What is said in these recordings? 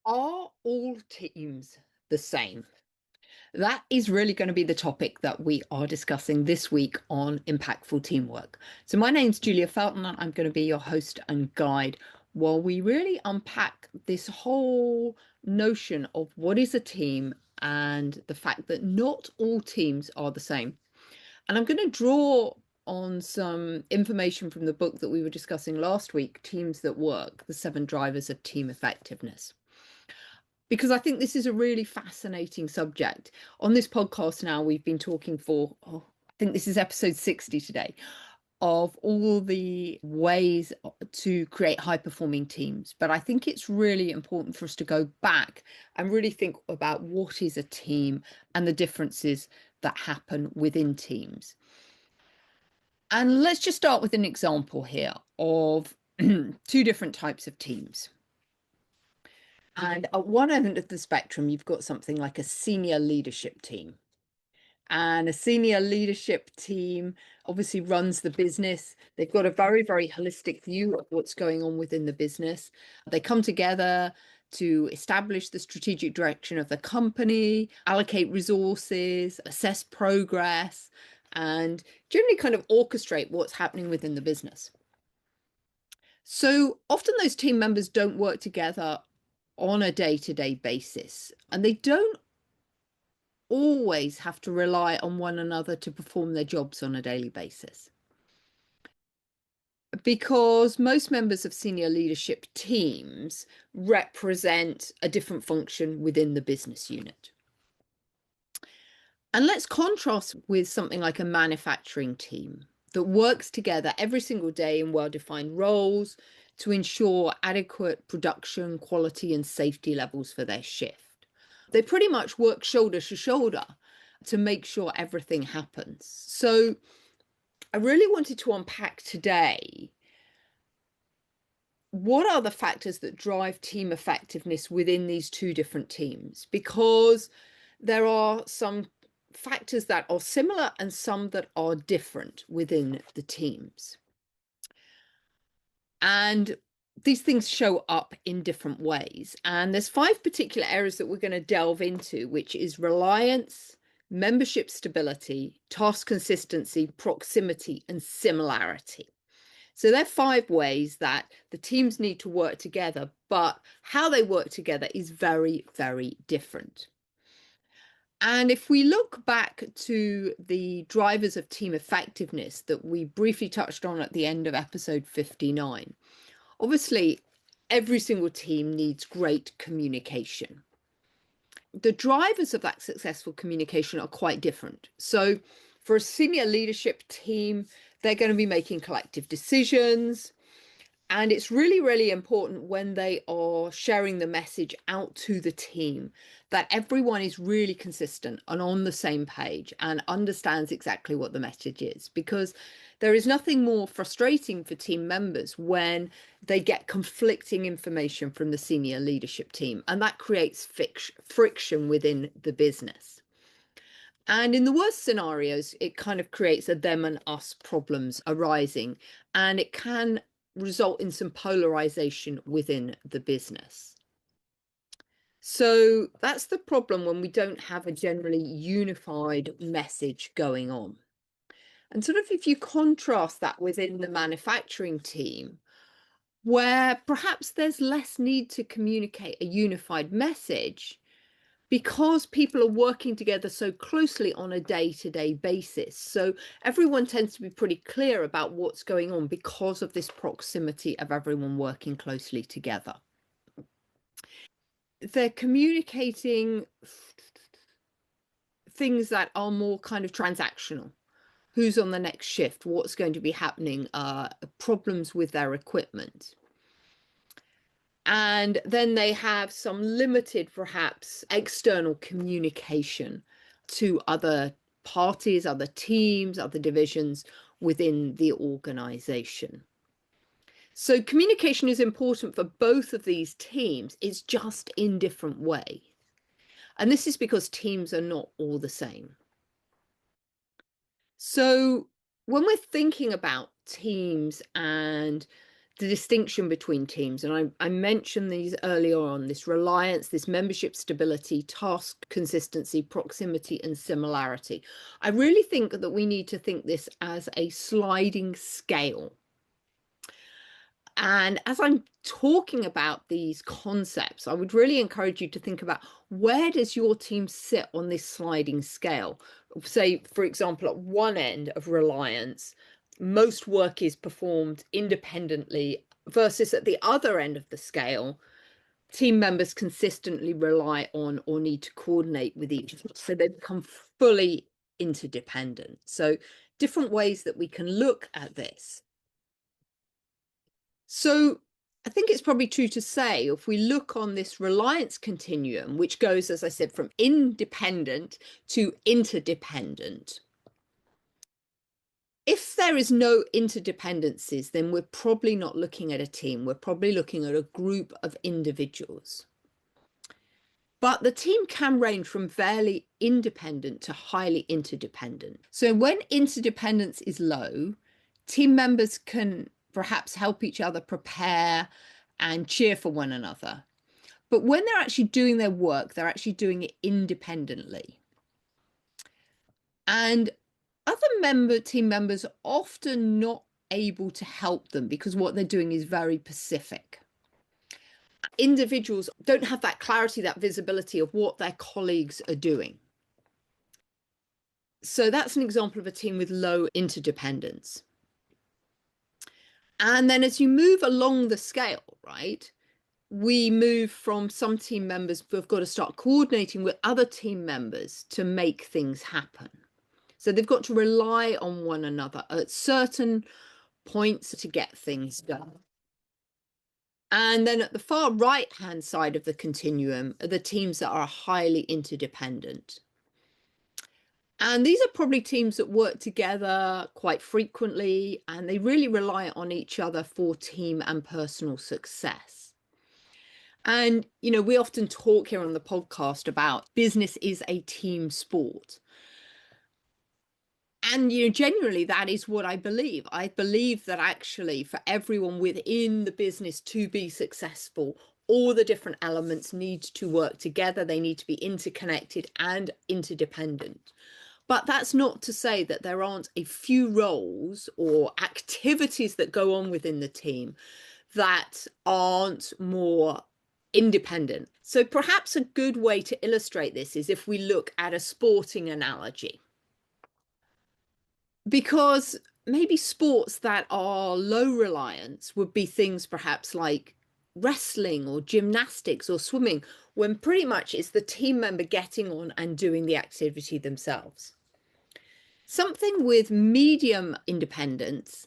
Are all teams the same? That is really going to be the topic that we are discussing this week on impactful teamwork. So, my name's Julia Felton, and I'm going to be your host and guide while we really unpack this whole notion of what is a team and the fact that not all teams are the same. And I'm going to draw on some information from the book that we were discussing last week, Teams That Work, The Seven Drivers of Team Effectiveness, because I think this is a really fascinating subject. On this podcast now, we've been talking for, I think this is episode 60 today, of all the ways to create high performing teams. But I think it's really important for us to go back and really think about what is a team and the differences that happen within teams. And let's just start with an example here of two different types of teams. And at one end of the spectrum, you've got something like a senior leadership team. And a senior leadership team obviously runs the business. They've got a very, very holistic view of what's going on within the business. They come together to establish the strategic direction of the company, allocate resources, assess progress, and generally kind of orchestrate what's happening within the business. So often those team members don't work together on a day-to-day basis, and they don't always have to rely on one another to perform their jobs on a daily basis. Because most members of senior leadership teams represent a different function within the business unit. And let's contrast with something like a manufacturing team that works together every single day in well-defined roles to ensure adequate production, quality, and safety levels for their shift. They pretty much work shoulder to shoulder to make sure everything happens. So I really wanted to unpack today what are the factors that drive team effectiveness within these two different teams, because there are some factors that are similar and some that are different within the teams. And these things show up in different ways. And there's 5 particular areas that we're going to delve into, which is reliance, membership stability, task consistency, proximity, and similarity. So there are 5 ways that the teams need to work together, but how they work together is very, very different. And if we look back to the drivers of team effectiveness that we briefly touched on at the end of episode 59, obviously every single team needs great communication. The drivers of that successful communication are quite different. So for a senior leadership team, they're going to be making collective decisions. And it's really, really important when they are sharing the message out to the team that everyone is really consistent and on the same page and understands exactly what the message is, because there is nothing more frustrating for team members when they get conflicting information from the senior leadership team, and that creates friction within the business. And in the worst scenarios, it kind of creates a them and us problems arising, and it can result in some polarization within the business. So that's the problem when we don't have a generally unified message going on. And sort of if you contrast that within the manufacturing team, where perhaps there's less need to communicate a unified message, because people are working together so closely on a day-to-day basis. So everyone tends to be pretty clear about what's going on because of this proximity of everyone working closely together. They're communicating things that are more kind of transactional. Who's on the next shift? What's going to be happening? Problems with their equipment. And then they have some limited, perhaps, external communication to other parties, other teams, other divisions within the organization. So communication is important for both of these teams. It's just in different ways. And this is because teams are not all the same. So when we're thinking about teams and the distinction between teams. And I mentioned these earlier on, this reliance, this membership stability, task consistency, proximity, and similarity. I really think that we need to think this as a sliding scale. And as I'm talking about these concepts, I would really encourage you to think about, where does your team sit on this sliding scale? Say, for example, at one end of reliance, most work is performed independently, versus at the other end of the scale, team members consistently rely on or need to coordinate with each other. So they become fully interdependent. So different ways that we can look at this. So I think it's probably true to say, if we look on this reliance continuum, which goes, as I said, from independent to interdependent, if there is no interdependencies, then we're probably not looking at a team. We're probably looking at a group of individuals. But the team can range from fairly independent to highly interdependent. So when interdependence is low, team members can perhaps help each other prepare and cheer for one another. But when they're actually doing their work, they're actually doing it independently. And other team members are often not able to help them because what they're doing is very specific. Individuals don't have that clarity, that visibility of what their colleagues are doing. So that's an example of a team with low interdependence. And then as you move along the scale, right, we move from some team members who have got to start coordinating with other team members to make things happen. So they've got to rely on one another at certain points to get things done. And then at the far right-hand side of the continuum are the teams that are highly interdependent. And these are probably teams that work together quite frequently, and they really rely on each other for team and personal success. And, we often talk here on the podcast about business is a team sport. And, genuinely, that is what I believe. I believe that actually for everyone within the business to be successful, all the different elements need to work together. They need to be interconnected and interdependent. But that's not to say that there aren't a few roles or activities that go on within the team that aren't more independent. So perhaps a good way to illustrate this is if we look at a sporting analogy. Because maybe sports that are low reliance would be things perhaps like wrestling or gymnastics or swimming, when pretty much it's the team member getting on and doing the activity themselves. Something with medium independence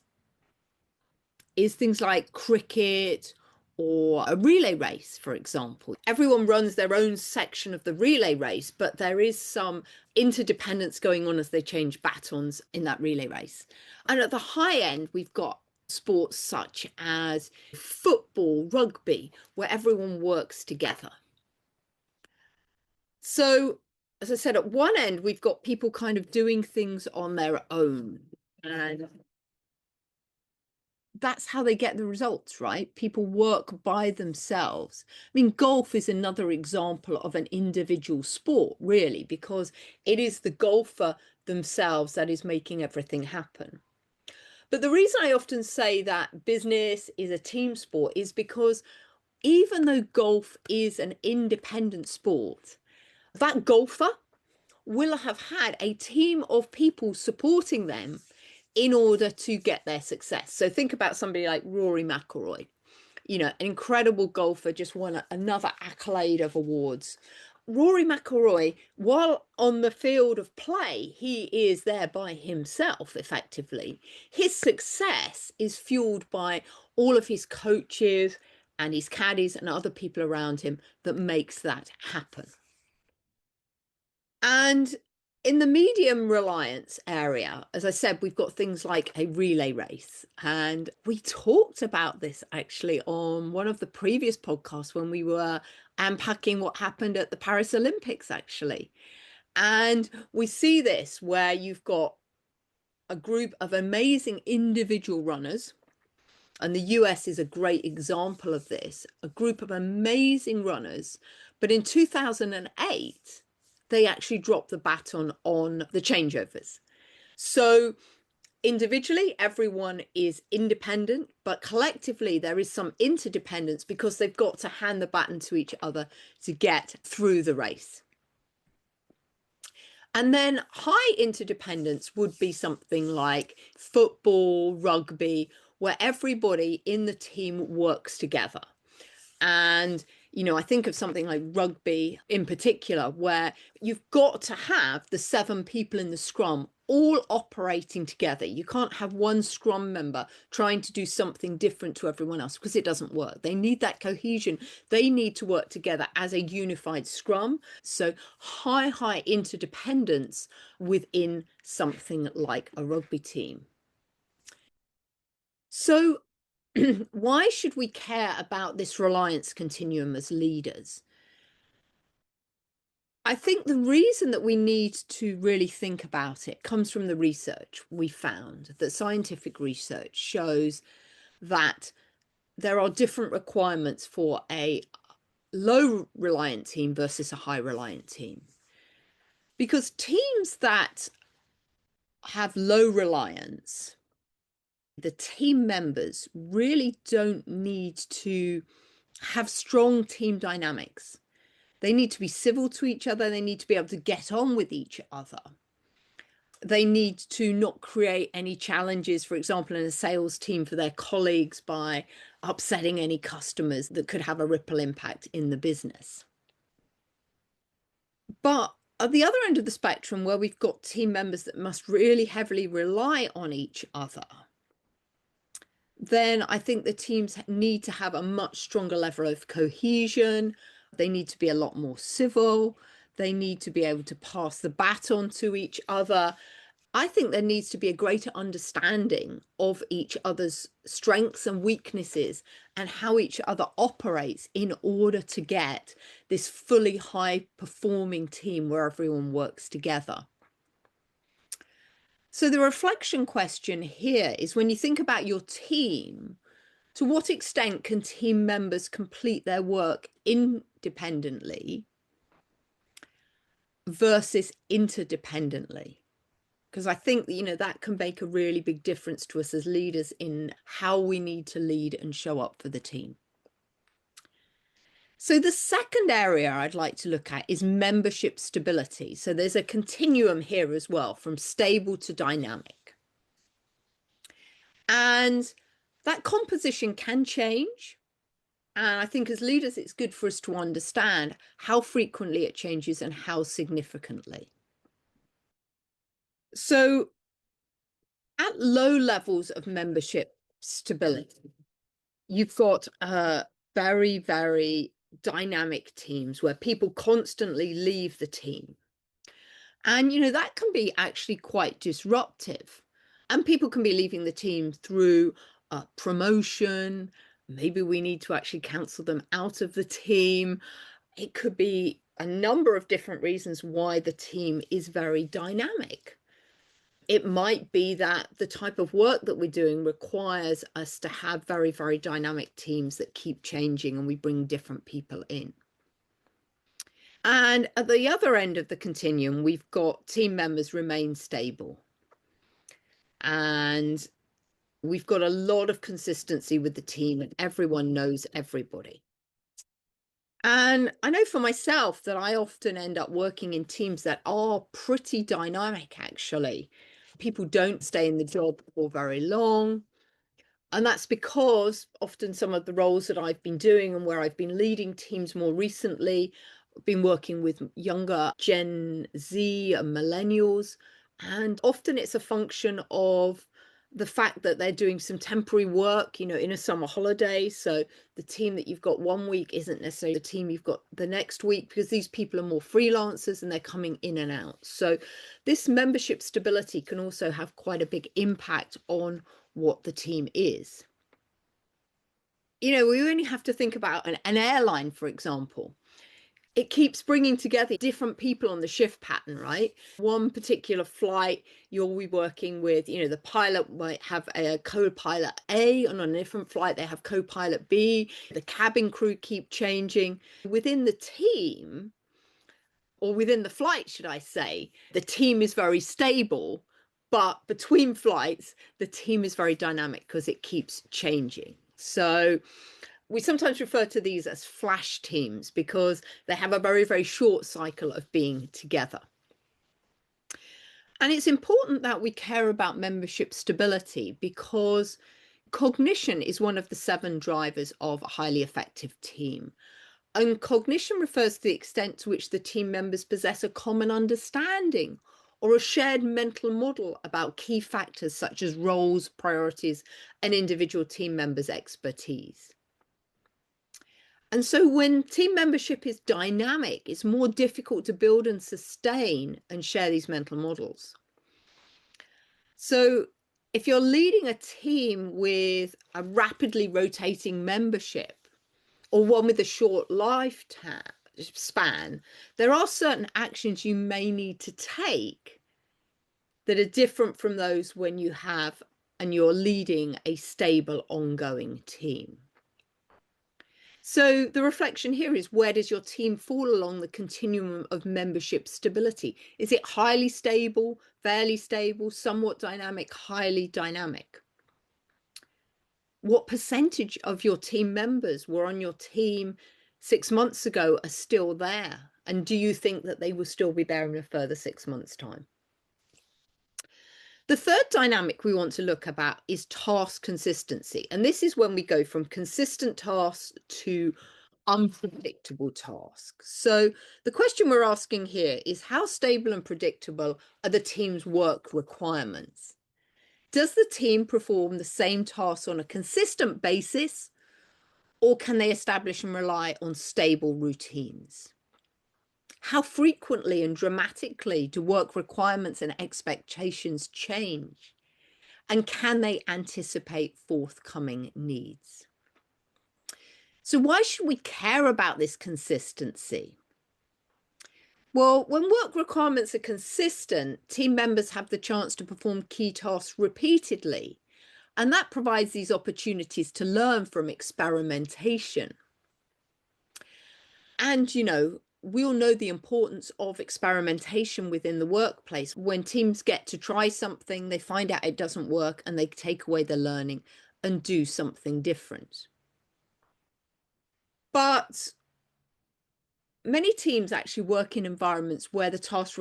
is things like cricket or a relay race, for example. Everyone runs their own section of the relay race, but there is some interdependence going on as they change batons in that relay race. And at the high end, we've got sports such as football, rugby, where everyone works together. So, as I said, at one end, we've got people kind of doing things on their own. And that's how they get the results, right? People work by themselves. I mean, golf is another example of an individual sport, really, because it is the golfer themselves that is making everything happen. But the reason I often say that business is a team sport is because even though golf is an independent sport, that golfer will have had a team of people supporting them in order to get their success. So think about somebody like Rory McIlroy, an incredible golfer, just won another accolade of awards. Rory McIlroy, while on the field of play, he is there by himself, effectively. His success is fueled by all of his coaches and his caddies and other people around him that makes that happen. And in the medium reliance area, as I said, we've got things like a relay race. And we talked about this actually on one of the previous podcasts when we were unpacking what happened at the Paris Olympics, actually. And we see this where you've got a group of amazing individual runners And the US is a great example of this, a group of amazing runners. But in 2008, they actually dropped the baton on the changeovers. So individually, everyone is independent, but collectively, there is some interdependence because they've got to hand the baton to each other to get through the race. And then high interdependence would be something like football, rugby, where everybody in the team works together. And, I think of something like rugby in particular, where you've got to have the 7 people in the scrum all operating together. You can't have one scrum member trying to do something different to everyone else because it doesn't work. They need that cohesion. They need to work together as a unified scrum. So high interdependence within something like a rugby team. So why should we care about this reliance continuum as leaders? I think the reason that we need to really think about it comes from the research. We found that scientific research shows that there are different requirements for a low reliant team versus a high reliant team. Because teams that have low reliance, the team members really don't need to have strong team dynamics. They need to be civil to each other. They need to be able to get on with each other. They need to not create any challenges, for example, in a sales team for their colleagues by upsetting any customers that could have a ripple impact in the business. But at the other end of the spectrum, where we've got team members that must really heavily rely on each other, then I think the teams need to have a much stronger level of cohesion. They need to be a lot more civil. They need to be able to pass the baton to each other. I think there needs to be a greater understanding of each other's strengths and weaknesses and how each other operates in order to get this fully high performing team where everyone works together. So the reflection question here is, when you think about your team, to what extent can team members complete their work independently versus interdependently? Because I think that can make a really big difference to us as leaders in how we need to lead and show up for the team. So the second area I'd like to look at is membership stability. So there's a continuum here as well, from stable to dynamic. And that composition can change. And I think as leaders, it's good for us to understand how frequently it changes and how significantly. So at low levels of membership stability, you've got very, very dynamic teams where people constantly leave the team. And, that can be actually quite disruptive. And people can be leaving the team through promotion. Maybe we need to actually cancel them out of the team. It could be a number of different reasons why the team is very dynamic. It might be that the type of work that we're doing requires us to have very, very dynamic teams that keep changing and we bring different people in. And at the other end of the continuum, we've got team members remain stable. And we've got a lot of consistency with the team and everyone knows everybody. And I know for myself that I often end up working in teams that are pretty dynamic, actually. People don't stay in the job for very long. And that's because often some of the roles that I've been doing and where I've been leading teams more recently, I've been working with younger Gen Z and millennials. And often it's a function of the fact that they're doing some temporary work, in a summer holiday. So the team that you've got one week isn't necessarily the team you've got the next week, because these people are more freelancers and they're coming in and out. So this membership stability can also have quite a big impact on what the team is. We only have to think about an airline, for example. it keeps bringing together different people on the shift pattern, right? One particular flight, you'll be working with, the pilot might have a co-pilot A, and on a different flight, they have co-pilot B. The cabin crew keep changing. Within the team, or within the flight, should I say, the team is very stable, but between flights, the team is very dynamic because it keeps changing. So we sometimes refer to these as flash teams because they have a very, very short cycle of being together. And it's important that we care about membership stability because cognition is one of the 7 drivers of a highly effective team. And cognition refers to the extent to which the team members possess a common understanding or a shared mental model about key factors such as roles, priorities, and individual team members' expertise. And so when team membership is dynamic, it's more difficult to build and sustain and share these mental models. So if you're leading a team with a rapidly rotating membership or one with a short lifespan, there are certain actions you may need to take that are different from those when you have and you're leading a stable, ongoing team. So the reflection here is, where does your team fall along the continuum of membership stability? Is it highly stable, fairly stable, somewhat dynamic, highly dynamic? What percentage of your team members were on your team 6 months ago are still there? And do you think that they will still be there in a further 6 months' time? The third dynamic we want to look about is task consistency. And this is when we go from consistent tasks to unpredictable tasks. So the question we're asking here is, how stable and predictable are the team's work requirements? Does the team perform the same tasks on a consistent basis, or can they establish and rely on stable routines? How frequently and dramatically do work requirements and expectations change? And can they anticipate forthcoming needs? So why should we care about this consistency? Well, when work requirements are consistent, team members have the chance to perform key tasks repeatedly, and that provides these opportunities to learn from experimentation. And, we all know the importance of experimentation within the workplace. When teams get to try something, they find out it doesn't work, and they take away the learning and do something different. But many teams actually work in environments where the task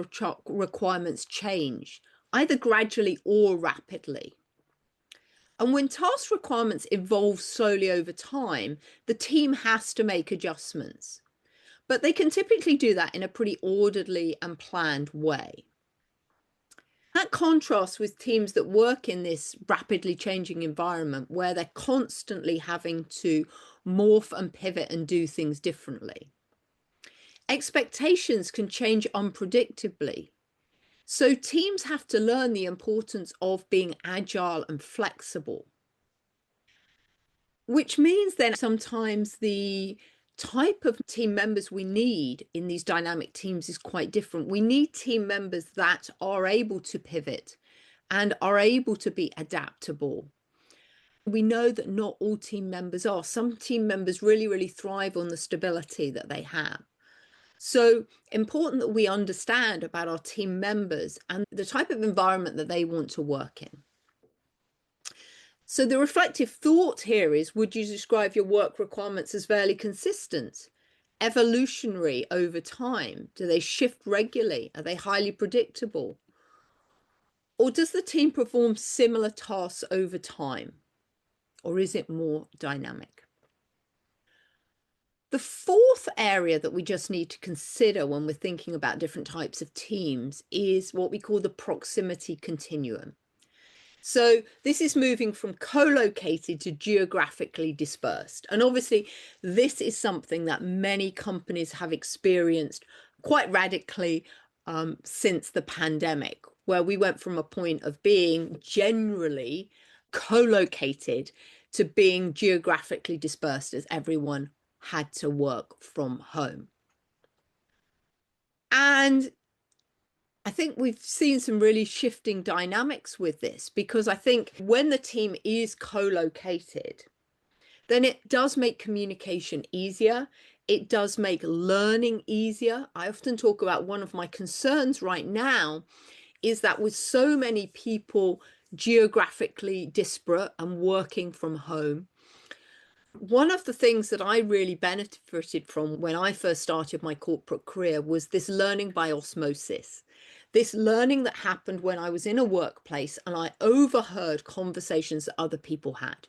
requirements change, either gradually or rapidly. And when task requirements evolve slowly over time, the team has to make adjustments. But they can typically do that in a pretty orderly and planned way. That contrasts with teams that work in this rapidly changing environment where they're constantly having to morph and pivot and do things differently. Expectations can change unpredictably. So teams have to learn the importance of being agile and flexible, which means then sometimes the type of team members we need in these dynamic teams is quite different. We need team members that are able to pivot and are able to be adaptable. We know that not all team members are. Some team members really, really thrive on the stability that they have. So important that we understand about our team members and the type of environment that they want to work in. So the reflective thought here is, would you describe your work requirements as fairly consistent, evolutionary over time? Do they shift regularly? Are they highly predictable? Or does the team perform similar tasks over time? Or is it more dynamic? The fourth area that we just need to consider when we're thinking about different types of teams is what we call the proximity continuum. So this is moving from co-located to geographically dispersed. And obviously, this is something that many companies have experienced quite radically since the pandemic, where we went from a point of being generally co-located to being geographically dispersed as everyone had to work from home. And I think we've seen some really shifting dynamics with this, because I think when the team is co-located, then it does make communication easier. It does make learning easier. I often talk about one of my concerns right now is that with so many people geographically disparate and working from home, one of the things that I really benefited from when I first started my corporate career was this learning by osmosis. This learning that happened when I was in a workplace and I overheard conversations that other people had.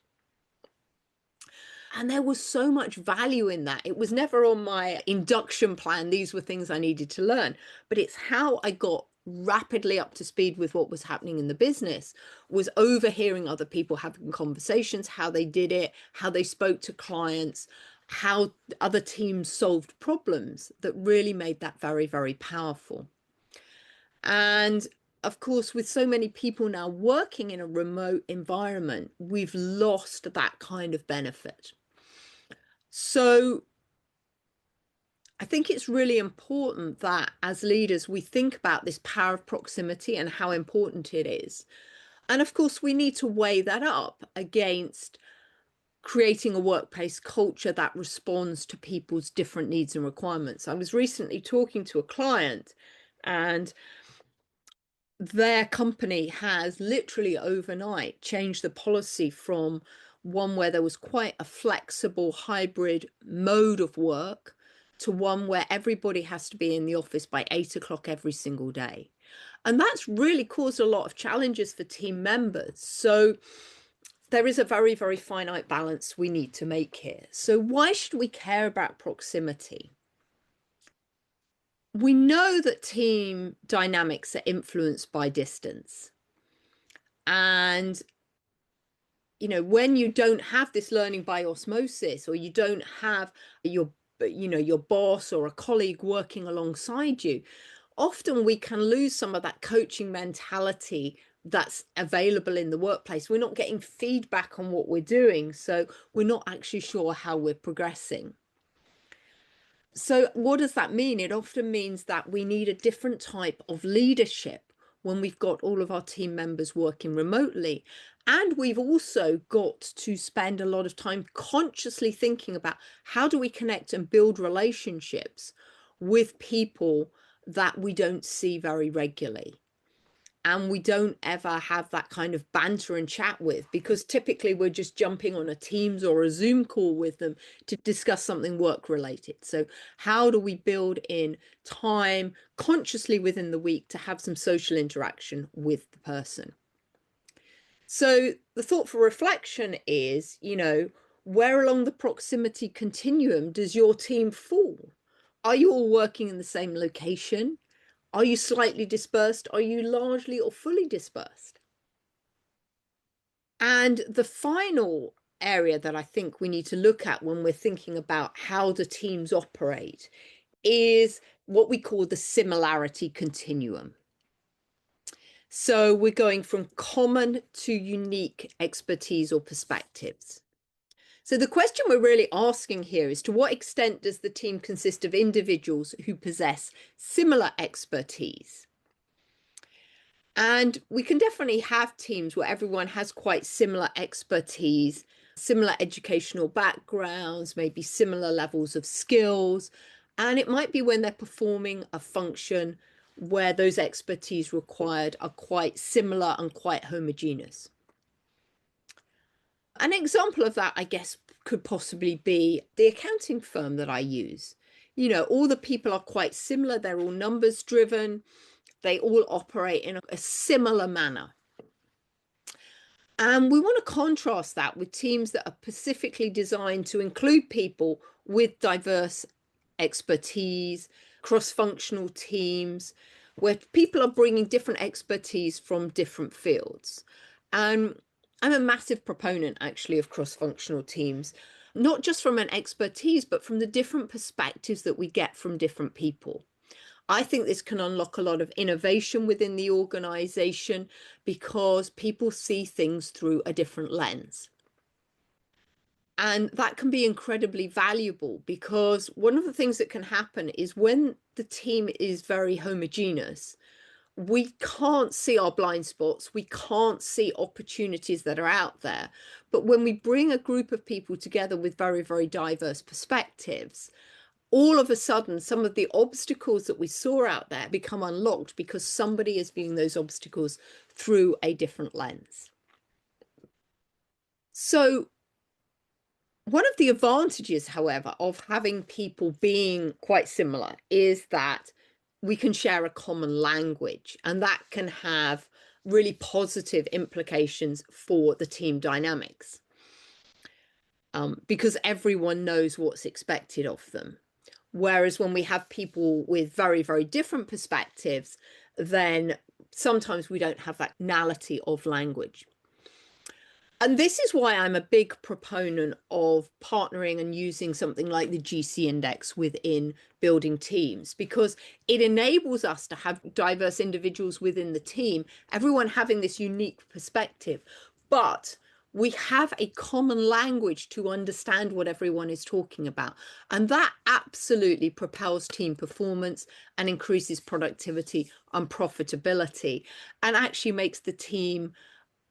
And there was so much value in that. It was never on my induction plan. These were things I needed to learn, but it's how I got rapidly up to speed with what was happening in the business, was overhearing other people having conversations, how they did it, how they spoke to clients, how other teams solved problems, that really made that very, very powerful. And of course, with so many people now working in a remote environment, we've lost that kind of benefit. So I think it's really important that as leaders, we think about this power of proximity and how important it is. And of course, we need to weigh that up against creating a workplace culture that responds to people's different needs and requirements. I was recently talking to a client, and their company has literally overnight changed the policy from one where there was quite a flexible hybrid mode of work to one where everybody has to be in the office by 8 o'clock every single day. And that's really caused a lot of challenges for team members. So there is a very, very finite balance we need to make here. So why should we care about proximity? We know that team dynamics are influenced by distance. And, when you don't have this learning by osmosis, or you don't have your boss or a colleague working alongside you, often we can lose some of that coaching mentality that's available in the workplace. We're not getting feedback on what we're doing, so we're not actually sure how we're progressing. So what does that mean? It often means that we need a different type of leadership when we've got all of our team members working remotely. And we've also got to spend a lot of time consciously thinking about how do we connect and build relationships with people that we don't see very regularly, and we don't ever have that kind of banter and chat with, because typically we're just jumping on a Teams or a Zoom call with them to discuss something work related. So how do we build in time consciously within the week to have some social interaction with the person? So the thought for reflection is, where along the proximity continuum does your team fall? Are you all working in the same location? Are you slightly dispersed? Are you largely or fully dispersed? And the final area that I think we need to look at when we're thinking about how do teams operate is what we call the similarity continuum. So we're going from common to unique expertise or perspectives. So the question we're really asking here is, to what extent does the team consist of individuals who possess similar expertise? And we can definitely have teams where everyone has quite similar expertise, similar educational backgrounds, maybe similar levels of skills. And it might be when they're performing a function where those expertise required are quite similar and quite homogeneous. An example of that, I guess, could possibly be the accounting firm that I use. All the people are quite similar. They're all numbers driven. They all operate in a similar manner. And we want to contrast that with teams that are specifically designed to include people with diverse expertise, cross-functional teams, where people are bringing different expertise from different fields. And I'm a massive proponent, actually, of cross-functional teams, not just from an expertise, but from the different perspectives that we get from different people. I think this can unlock a lot of innovation within the organization because people see things through a different lens. And that can be incredibly valuable, because one of the things that can happen is when the team is very homogeneous, we can't see our blind spots, we can't see opportunities that are out there. But when we bring a group of people together with very, very diverse perspectives, all of a sudden, some of the obstacles that we saw out there become unlocked because somebody is viewing those obstacles through a different lens. So one of the advantages, however, of having people being quite similar is that we can share a common language, and that can have really positive implications for the team dynamics, because everyone knows what's expected of them. Whereas when we have people with very, very different perspectives, then sometimes we don't have that tonality of language. And this is why I'm a big proponent of partnering and using something like the GC index within building teams, because it enables us to have diverse individuals within the team, everyone having this unique perspective, but we have a common language to understand what everyone is talking about. And that absolutely propels team performance and increases productivity and profitability, and actually makes the team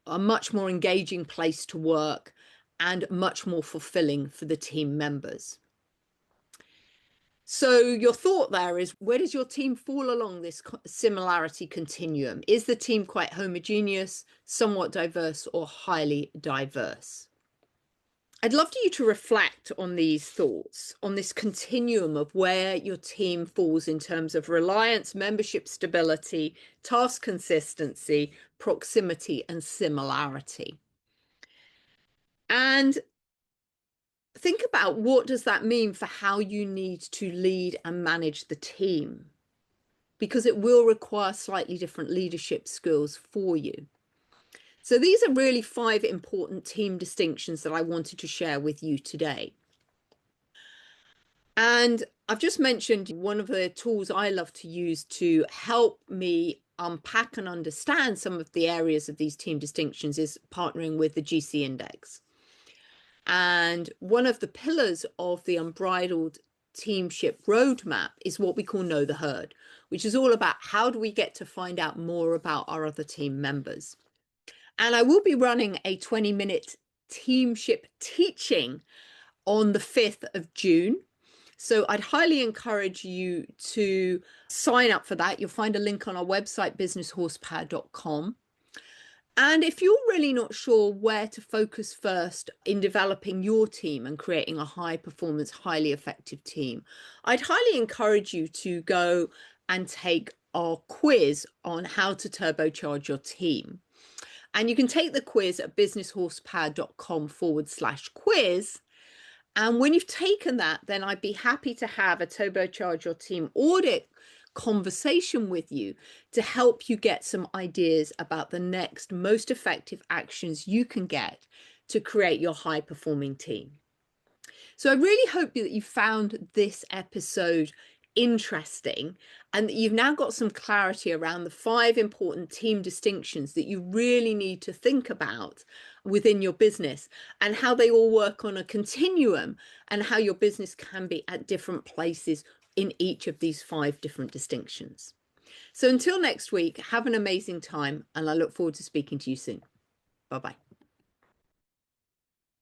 a much more engaging place to work and much more fulfilling for the team members. So your thought there is, where does your team fall along this similarity continuum? Is the team quite homogeneous, somewhat diverse, or highly diverse? I'd love you to reflect on these thoughts, on this continuum of where your team falls in terms of reliance, membership stability, task consistency, proximity, and similarity. And think about, what does that mean for how you need to lead and manage the team? Because it will require slightly different leadership skills for you. So these are really 5 important team distinctions that I wanted to share with you today. And I've just mentioned one of the tools I love to use to help me unpack and understand some of the areas of these team distinctions is partnering with the GC index. And one of the pillars of the unbridled teamship roadmap is what we call Know the Herd, which is all about how do we get to find out more about our other team members. And I will be running a 20-minute teamship teaching on the 5th of June. So I'd highly encourage you to sign up for that. You'll find a link on our website, businesshorsepower.com. And if you're really not sure where to focus first in developing your team and creating a high performance, highly effective team, I'd highly encourage you to go and take our quiz on how to turbocharge your team. And you can take the quiz at businesshorsepower.com/quiz. And when you've taken that, then I'd be happy to have a Turbocharge Your Team audit conversation with you to help you get some ideas about the next most effective actions you can get to create your high performing team. So I really hope that you found this episode interesting and that you've now got some clarity around the 5 important team distinctions that you really need to think about within your business, and how they all work on a continuum, and how your business can be at different places in each of these 5 different distinctions. So until next week, have an amazing time, and I look forward to speaking to you soon. Bye-bye.